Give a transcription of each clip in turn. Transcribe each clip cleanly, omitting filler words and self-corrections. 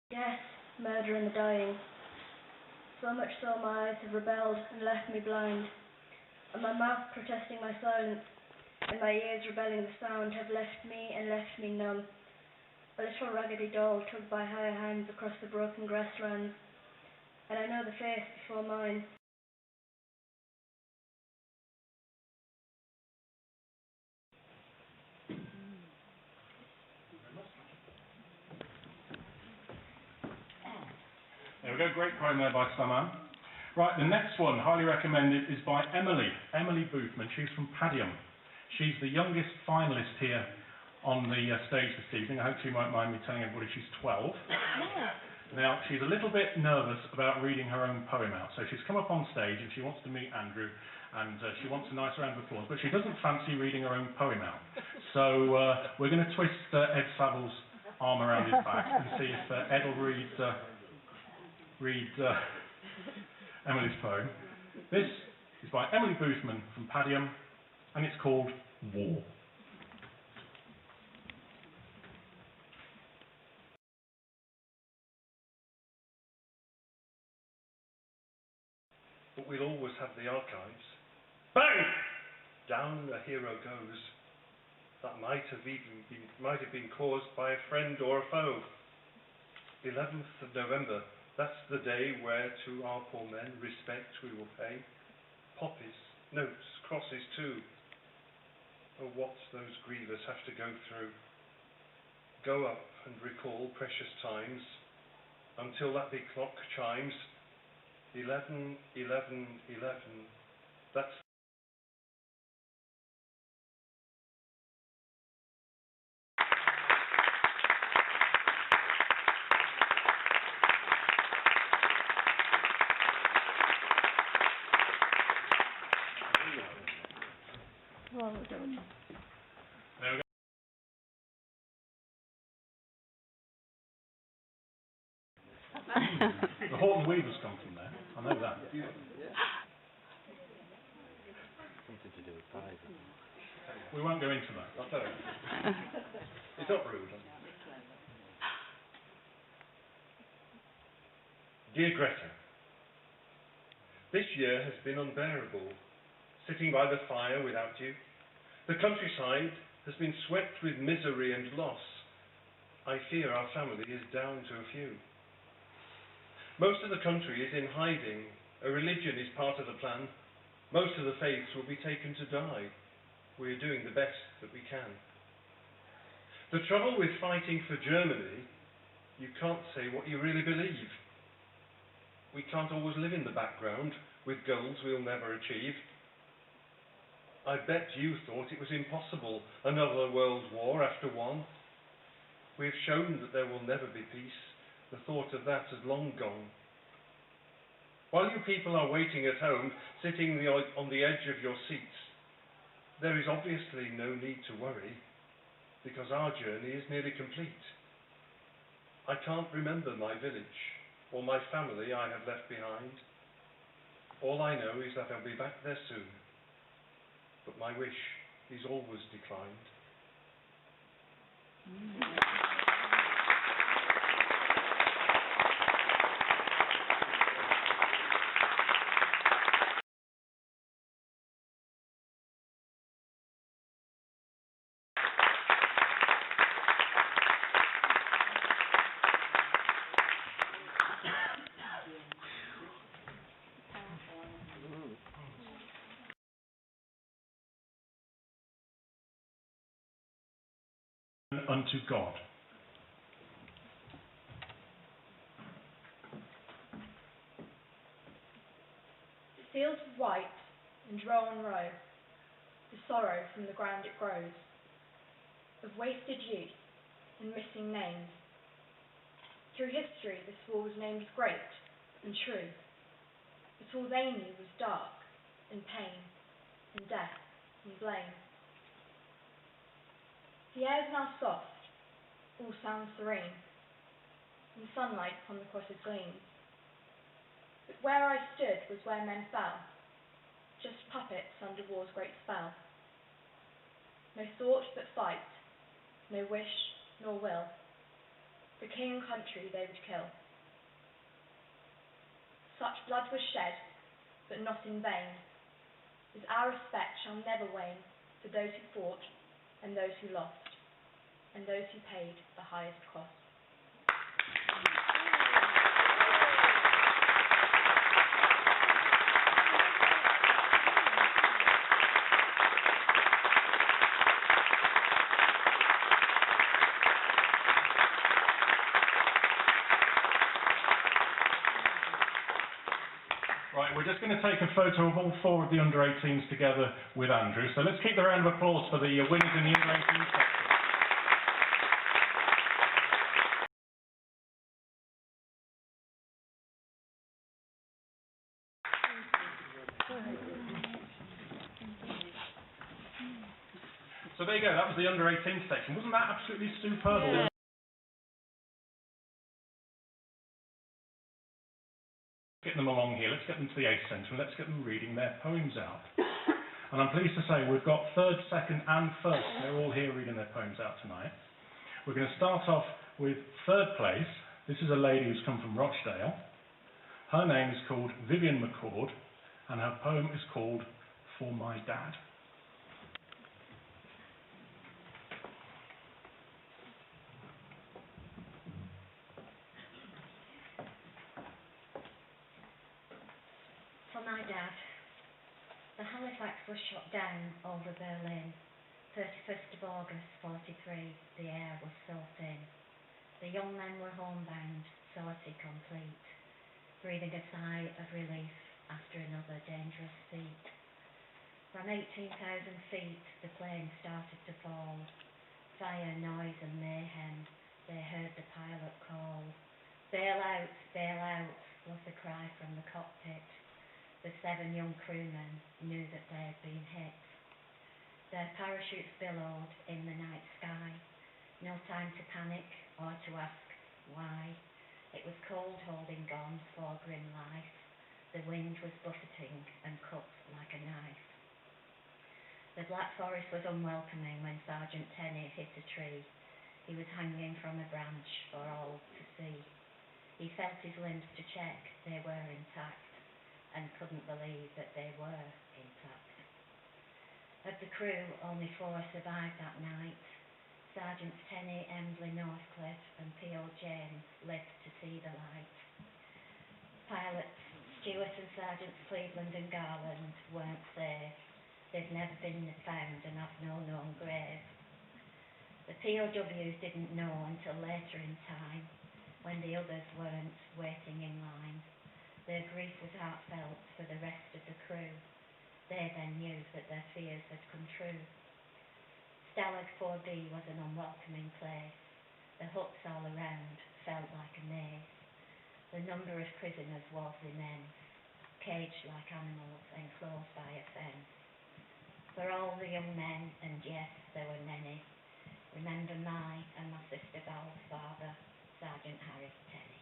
Death, murder and the dying. So much so my eyes have rebelled and left me blind, and my mouth protesting my silence, and my ears rebelling the sound, have left me numb. A little raggedy doll tugged by higher hands across the broken grasslands, and I know the face before mine. There we go, great poem there by Saman. Right, the next one, highly recommended, is by Emily Boothman. She's from Padiham. She's the youngest finalist here on the stage this evening. I hope she won't mind me telling everybody she's 12. Now, she's a little bit nervous about reading her own poem out, so she's come up on stage and she wants to meet Andrew, and she wants a nice round of applause, but she doesn't fancy reading her own poem out. So we're going to twist Ed Savile's arm around his back and see if Ed will read Emily's poem. This is by Emily Boothman from Padiham, and it's called War. But we'll always have the archives. Bang! Down a hero goes. That might have been caused by a friend or a foe. 11th of November. That's the day where to our poor men respect we will pay. Poppies, notes, crosses too. Oh, what those grievers have to go through. Go up and recall precious times until that big clock chimes. 11, 11, 11. That's There we go. The Horton Weavers come from there. I know that. Something to do with pride. We won't go into that. I'll tell you. It's not rude. Dear Greta, this year has been unbearable. Sitting by the fire without you. The countryside has been swept with misery and loss. I fear our family is down to a few. Most of the country is in hiding. A religion is part of the plan. Most of the faiths will be taken to die. We are doing the best that we can. The trouble with fighting for Germany, you can't say what you really believe. We can't always live in the background with goals we'll never achieve. I bet you thought it was impossible, another world war after one. We have shown that there will never be peace. The thought of that has long gone. While you people are waiting at home, sitting on the edge of your seats, there is obviously no need to worry, because our journey is nearly complete. I can't remember my village, or my family I have left behind. All I know is that I'll be back there soon. But my wish is always declined. Unto God. Fields of white and row on row, the sorrow from the ground it grows, of wasted youth and missing names. Through history this war was named great and true, but all they knew was dark and pain and death and blame. The air is now soft, all sounds serene, and sunlight upon the crosses gleams. But where I stood was where men fell, just puppets under war's great spell. No thought but fight, no wish nor will. the king and country they would kill. Such blood was shed, but not in vain, as our respect shall never wane for those who fought and those who lost, and those who paid the highest cost. Right, we're just going to take a photo of all four of the under-18s together with Andrew. So let's keep the round of applause for the winners in the under-18 section. So there you go, that was the under-18 section. Wasn't that absolutely superb? Yeah. Get them along here, let's get them to the 8th centre and let's get them reading their poems out. And I'm pleased to say we've got 3rd, 2nd and 1st. They're all here reading their poems out tonight. We're going to start off with 3rd place. This is a lady who's come from Rochdale. Her name is called Vivian McCord and her poem is called For My Dad. For my dad, the Halifax was shot down over Berlin, 31st of August 43, the air was so thin. The young men were homebound, sortie complete, breathing a sigh of relief after another dangerous feat. From 18,000 feet the plane started to fall, fire, noise and mayhem, they heard the pilot call. Bail out, was the cry from the cockpit. The 7 young crewmen knew that they had been hit. Their parachutes billowed in the night sky. No time to panic or to ask why. It was cold holding guns for grim life. The wind was buffeting and cut like a knife. The Black Forest was unwelcoming when Sergeant Tenney hit a tree. He was hanging from a branch for all to see. He felt his limbs to check, they were intact, and couldn't believe that they were intact. Of the crew, only 4 survived that night. Sergeants Tenney, Embley, Northcliffe and P.O. James lived to see the light. Pilots Stewart and Sergeants Cleveland and Garland weren't safe. They've never been found and have no known grave. The POWs didn't know until later in time, when the others weren't waiting in line. Their grief was heartfelt for the rest of the crew. They then knew that their fears had come true. Stalag 4B was an unwelcoming place. The huts all around felt like a maze. The number of prisoners was immense, caged like animals enclosed by a fence. For all the young men, and yes, there were many, remember my and my sister Val's father, Sergeant Harry Tenney.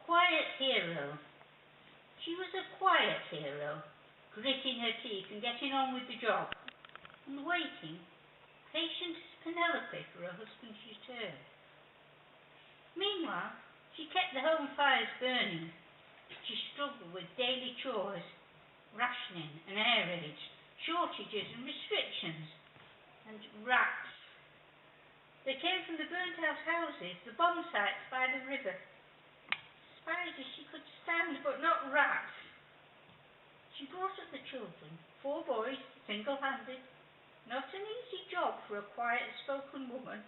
Quiet hero. She was a quiet hero, gritting her teeth and getting on with the job, and waiting, patient as Penelope, for her husband's return. Meanwhile, she kept the home fires burning. She struggled with daily chores, rationing and air raids, shortages and restrictions, and rats. They came from the burnt-out houses, the bomb sites by the river. Spiders she could stand, but not rats. She brought up the children, 4 boys, single-handed. Not an easy job for a quiet-spoken woman.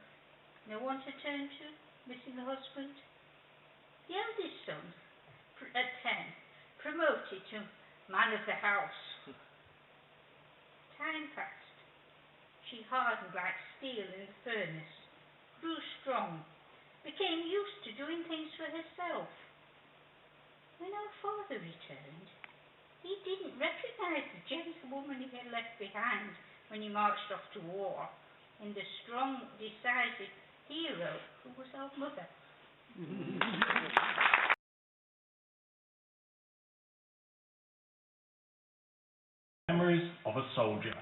No one to turn to, missing a husband. The eldest son, at 10, promoted to man of the house. Time passed. She hardened like steel in the furnace, grew strong, became used to doing things for herself. When her father returned, he didn't recognise the gentlewoman he had left behind, when he marched off to war, in the strong, decisive hero who was our mother. Memories of a soldier.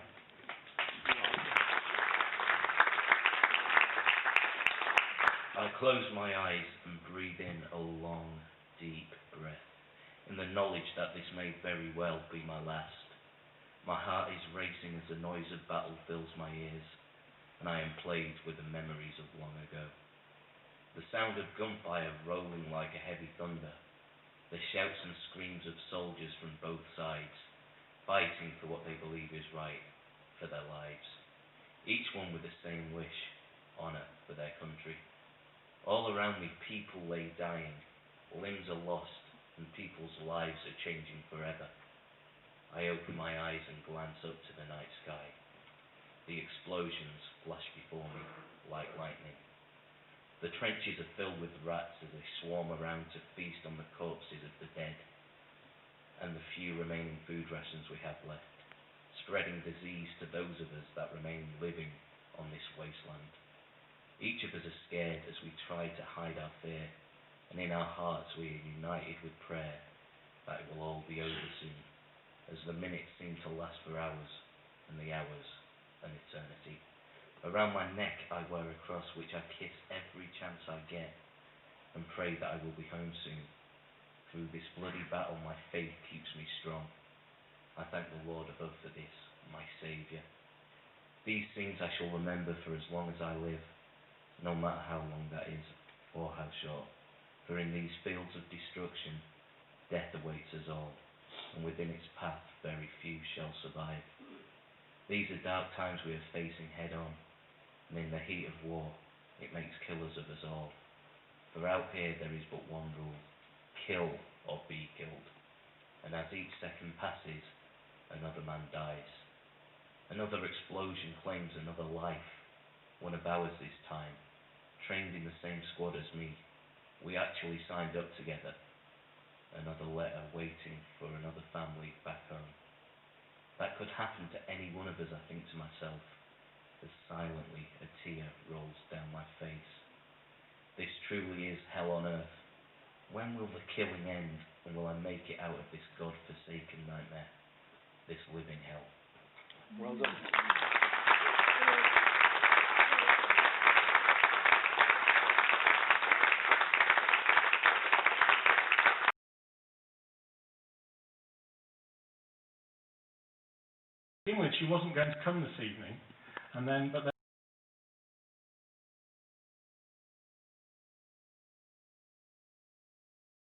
I close my eyes and breathe in a long, deep breath, in the knowledge that this may very well be my last. My heart is racing as the noise of battle fills my ears, and I am plagued with the memories of long ago. The sound of gunfire rolling like a heavy thunder, the shouts and screams of soldiers from both sides, fighting for what they believe is right, for their lives. Each one with the same wish, honour for their country. All around me people lay dying, limbs are lost, and people's lives are changing forever. I open my eyes and glance up to the night sky. The explosions flash before me like lightning. The trenches are filled with rats as they swarm around to feast on the corpses of the dead, and the few remaining food rations we have left, spreading disease to those of us that remain living on this wasteland. Each of us are scared as we try to hide our fear, and in our hearts we are united with prayer that it will all be over soon, as the minutes seem to last for hours, and the hours an eternity. Around my neck I wear a cross which I kiss every chance I get, and pray that I will be home soon. Through this bloody battle my faith keeps me strong. I thank the Lord above for this, my Saviour. These things I shall remember for as long as I live, no matter how long that is, or how short. For in these fields of destruction, death awaits us all, and within its path very few shall survive. These are dark times we are facing head on, and in the heat of war, it makes killers of us all. For out here there is but one rule: kill or be killed. And as each second passes, another man dies. Another explosion claims another life. One of ours this time, trained in the same squad as me. We actually signed up together. Another letter waiting for another family back home. That could happen to any one of us, I think to myself, as silently a tear rolls down my face. This truly is hell on earth. When will the killing end, and will I make it out of this God-forsaken nightmare, this living hell? Well done. In which she wasn't going to come this evening, but then